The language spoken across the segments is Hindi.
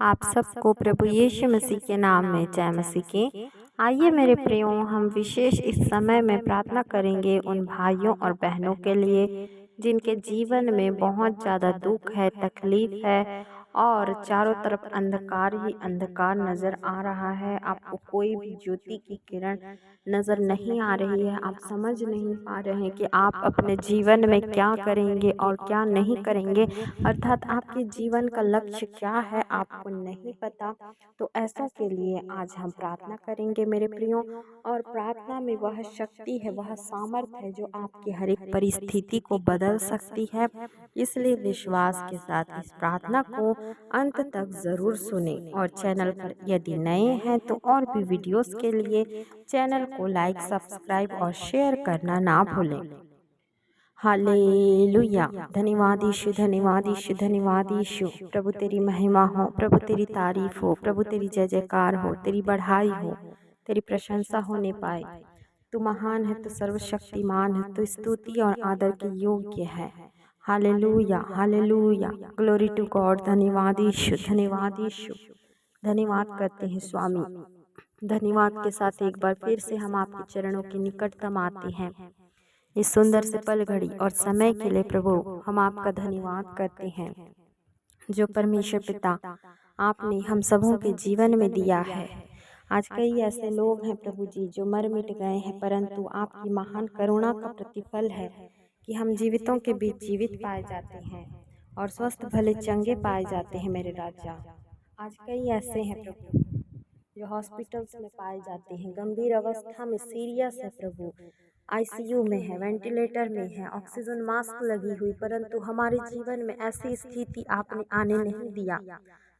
आप सबको प्रभु यीशु मसीह के नाम में जय मसीह की। आइए मेरे प्रियो, हम विशेष इस समय में प्रार्थना करेंगे उन भाइयों और बहनों के लिए जिनके जीवन में बहुत ज़्यादा दुख है, तकलीफ है और चारों तरफ अंधकार ही अंधकार नज़र आ रहा है। आपको कोई भी ज्योति की किरण नज़र नहीं आ रही है। आप समझ नहीं पा रहे हैं कि आप अपने जीवन में क्या करेंगे और क्या नहीं करेंगे, अर्थात आपके जीवन का लक्ष्य क्या है आपको नहीं पता। तो ऐसों के लिए आज हम प्रार्थना करेंगे मेरे प्रियो, और प्रार्थना में वह शक्ति है, वह सामर्थ्य है जो आपकी हर एक परिस्थिति को बदल सकती है। इसलिए विश्वास के साथ इस प्रार्थना को अंत तक ज़रूर सुने। और चैनल पर यदि नए हैं तो और भी वीडियोस के लिए चैनल को लाइक, सब्सक्राइब और शेयर करना ना भूलें। हालेलुया। धन्यवाद यीशु, धन्यवाद यीशु, धन्यवाद यीशु। प्रभु तेरी महिमा हो, प्रभु तेरी तारीफ हो, प्रभु तेरी जय जयकार हो, तेरी बढ़ाई हो, तेरी प्रशंसा होने पाए। तू महान है, तू सर्वशक्तिमान है, तू स्तुति और आदर के योग्य है। Hallelujah, hallelujah, glory to God. धन्यवाद यीशु, धन्यवाद यीशु। धन्यवाद करते हैं स्वामी। धन्यवाद के साथ एक बार फिर से हम आपके चरणों के निकटतम आते हैं इस सुंदर से पल घड़ी और समय के लिए। प्रभु हम आपका धन्यवाद करते हैं जो परमेश्वर पिता आपने हम सबों के जीवन में दिया है। आज कई ऐसे लोग हैं प्रभु जी जो मर मिट गए हैं, परंतु आपकी महान करुणा का प्रतिफल है कि हम जीवितों के बीच जीवित पाए जाते हैं और स्वस्थ भले चंगे पाए जाते हैं मेरे राजा। आज कई ऐसे हैं प्रभु जो हॉस्पिटल्स में पाए जाते हैं, गंभीर अवस्था में, सीरियस है प्रभु, आईसीयू में है, वेंटिलेटर में है, ऑक्सीजन मास्क लगी हुई, परंतु हमारे जीवन में ऐसी स्थिति आपने आने नहीं दिया।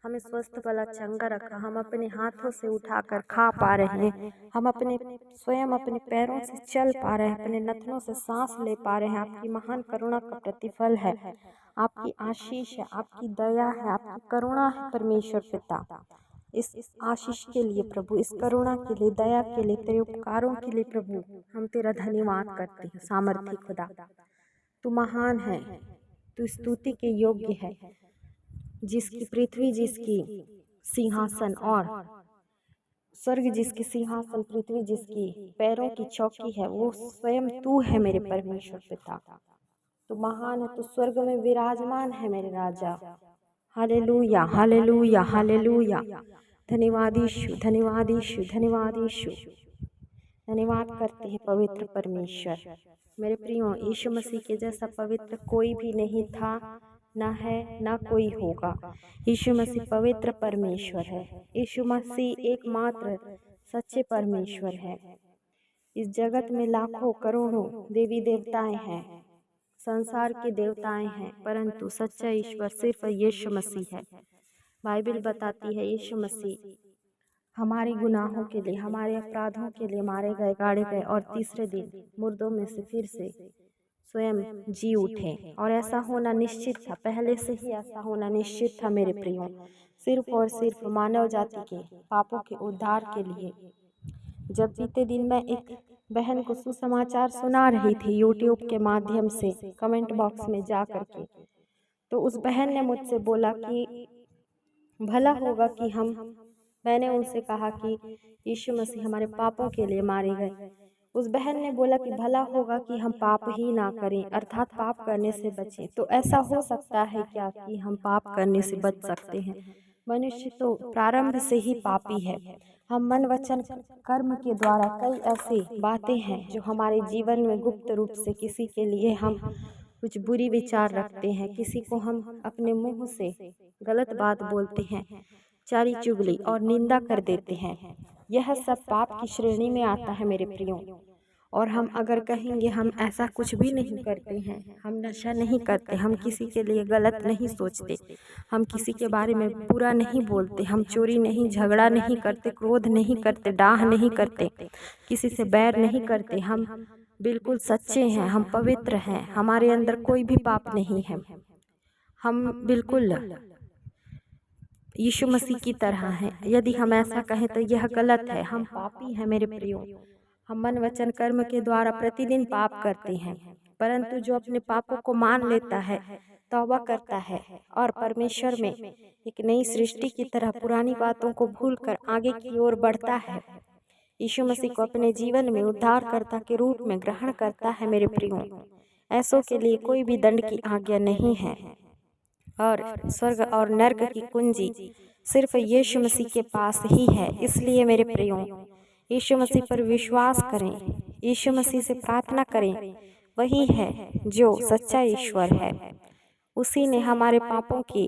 हमें स्वस्थ भला चंगा रखा, हम अपने हाथों से उठाकर खा पा रहे हैं, हम अपने स्वयं अपने पैरों से चल पा रहे हैं, अपने नथनों से सांस ले पा रहे हैं। आपकी महान करुणा का प्रतिफल है, आपकी आशीष है, आपकी दया है, आपकी करुणा है परमेश्वर पिता। इस आशीष के लिए प्रभु, इस करुणा के लिए, दया के लिए, तेरे उपकारों के लिए प्रभु हम तेरा धन्यवाद करते हैं। सामर्थी खुदा, तू महान है, तू स्तुति के योग्य है। जिसकी पृथ्वी जिसकी सिंहासन और स्वर्ग जिसकी सिंहासन, पृथ्वी जिसकी पैरों की चौकी है, वो स्वयं तू है मेरे परमेश्वर पिता। तू महान है, तू स्वर्ग में विराजमान है मेरे राजा। Hallelujah, hallelujah, hallelujah. धन्यवाद यीशु, धन्यवाद यीशु, धन्यवाद यीशु। धन्यवाद करते हैं पवित्र परमेश्वर। मेरे प्रियो, यीशु मसीह के जैसा पवित्र कोई भी नहीं था, ना है, ना कोई होगा। यीशु मसीह पवित्र परमेश्वर है। यीशु मसीह एकमात्र सच्चे परमेश्वर है। इस जगत में लाखों करोड़ों देवी देवताएं हैं, संसार के देवताएं हैं, परंतु सच्चा ईश्वर सिर्फ यीशु मसीह है। बाइबल बताती है यीशु मसीह हमारे गुनाहों के लिए, हमारे अपराधों के लिए मारे गए, गाड़े गए और तीसरे दिन मुर्दों में से फिर से स्वयं जी उठे। और ऐसा होना निश्चित था, पहले से ही ऐसा होना निश्चित था मेरे प्रियो, सिर्फ और सिर्फ मानव जाति के पापों के उद्धार के लिए। जब बीते दिन मैं एक बहन को सुसमाचार सुना रही थी यूट्यूब के माध्यम से, कमेंट बॉक्स में जा करके, तो उस बहन ने मुझसे बोला कि भला होगा कि मैंने उनसे कहा कि यीशु मसीह हमारे पापों के लिए मारे गए। उस बहन ने बोला कि भला होगा कि हम पाप ही ना करें, अर्थात पाप करने से बचें। तो ऐसा हो सकता है क्या कि हम पाप करने से बच सकते हैं? मनुष्य तो प्रारंभ से ही पापी है। हम मन वचन कर्म के द्वारा कई ऐसी बातें हैं जो हमारे जीवन में गुप्त रूप से किसी के लिए हम कुछ बुरी विचार रखते हैं, किसी को हम अपने मुंह से गलत बात बोलते हैं, चारी चुगली और निंदा कर देते हैं। यह सब पाप की श्रेणी में आता है मेरे प्रियो। और हम अगर कहेंगे हम ऐसा कुछ भी नहीं करते हैं, हम नशा नहीं करते, हम किसी के लिए गलत नहीं सोचते, हम किसी के बारे में बुरा नहीं बोलते, हम चोरी नहीं, झगड़ा नहीं करते, क्रोध नहीं करते, डाह नहीं करते, किसी से बैर नहीं करते, हम बिल्कुल सच्चे हैं, हम पवित्र हैं, हमारे अंदर कोई भी पाप नहीं है, हम बिल्कुल यीशु मसीह की तरह हैं। यदि हम ऐसा कहें तो यह गलत है, हम पापी हैं मेरे प्रियो। हम मन वचन कर्म के द्वारा प्रतिदिन पाप करते हैं, परंतु जो अपने पापों को मान लेता है तौबा करता है और परमेश्वर में एक नई सृष्टि की तरह पुरानी बातों को भूलकर आगे की ओर बढ़ता है, यीशु मसीह को अपने जीवन में उद्धारकर्ता के रूप में ग्रहण करता है, मेरे प्रियो, ऐसों के लिए कोई भी दंड की आज्ञा नहीं है। और स्वर्ग और नर्क की कुंजी सिर्फ यीशु मसीह के पास ही है। इसलिए मेरे प्रियो, यीशु मसीह पर विश्वास करें, यीशु मसीह से प्रार्थना करें। वही है जो सच्चा ईश्वर है। उसी ने हमारे पापों के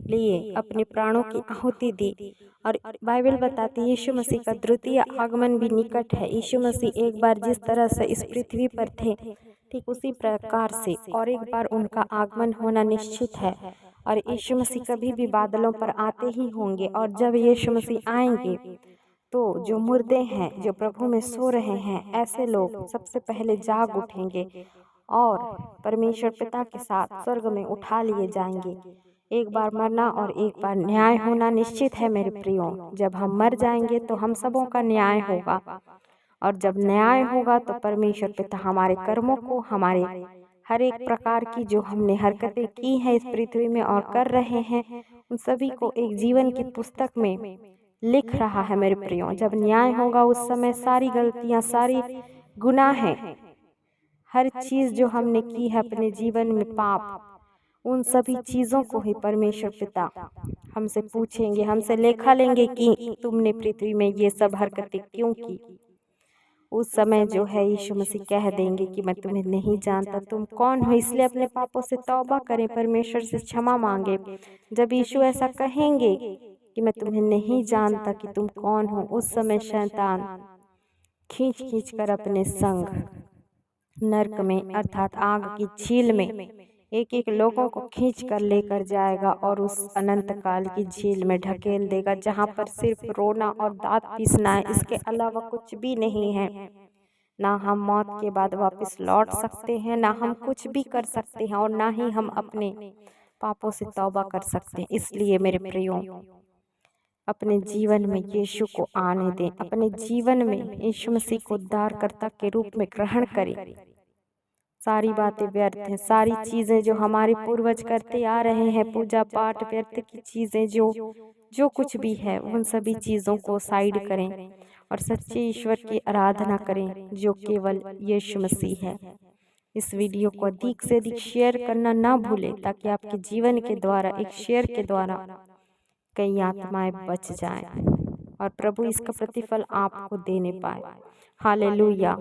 लिए अपने प्राणों की आहुति दी। और बाइबल बताती है यीशु मसीह का द्वितीय आगमन भी निकट है। यीशु मसीह एक बार जिस तरह से इस पृथ्वी पर थे, ठीक उसी प्रकार से और एक बार उनका आगमन होना निश्चित है। और यीशु मसीह कभी भी बादलों पर आते ही होंगे। और जब यीशु मसीह आएंगे तो जो मुर्दे हैं, जो प्रभु में सो रहे हैं, ऐसे लोग सबसे पहले जाग उठेंगे और परमेश्वर पिता के साथ स्वर्ग में उठा लिए जाएंगे। एक बार मरना और एक बार न्याय होना निश्चित है, मेरे प्रियो। जब हम मर जाएंगे तो हम सबों का न्याय होगा, और जब न्याय होगा तो परमेश्वर पिता हमारे कर्मों को, हमारे हर एक प्रकार की जो हमने हरकतें की हैं इस पृथ्वी में और कर रहे हैं, उन सभी को एक जीवन की पुस्तक में लिख रहा है, मेरे प्रियो। जब न्याय होगा उस समय सारी गलतियां, सारी गुनाहें, हर चीज जो हमने की है अपने जीवन में पाप, उन सभी चीजों को ही परमेश्वर पिता हमसे पूछेंगे, हमसे लेखा लेंगे कि तुमने पृथ्वी में ये सब हरकतें क्यों की। उस समय जो है यीशु मसीह कह देंगे कि मैं तुम्हें नहीं जानता, तुम कौन हो। इसलिए अपने पापों से तौबा करें, परमेश्वर से क्षमा मांगे। जब यीशु ऐसा कहेंगे कि मैं तुम्हें नहीं जानता कि तुम कौन हो, उस समय शैतान खींच खींच कर अपने संग नरक में अर्थात आग की झील में एक एक लोगों को खींच कर लेकर जाएगा और उस अनंत काल की झील में ढकेल देगा, जहाँ पर सिर्फ रोना और दांत पीसना है। इसके अलावा कुछ भी नहीं है। ना हम मौत के बाद वापस लौट सकते हैं, ना हम कुछ भी कर सकते हैं, और ना ही हम अपने पापों से तौबा कर सकते हैं। इसलिए मेरे प्रियो, अपने जीवन में यीशु को आने दें, अपने जीवन में यीशु मसीह को उद्धारकर्ता के रूप में ग्रहण करें। सारी बातें व्यर्थ हैं, सारी चीज़ें जो हमारे पूर्वज करते आ रहे हैं, पूजा पाठ व्यर्थ की चीज़ें जो कुछ भी है, उन सभी चीज़ों को साइड करें और सच्चे ईश्वर की आराधना करें जो केवल यीशु मसीह है। इस वीडियो को अधिक से अधिक शेयर करना ना भूलें, ताकि आपके जीवन के द्वारा, एक शेयर के द्वारा कई आत्माएं बच जाएं और प्रभु इसका प्रतिफल आपको देने पाए। हालेलुया।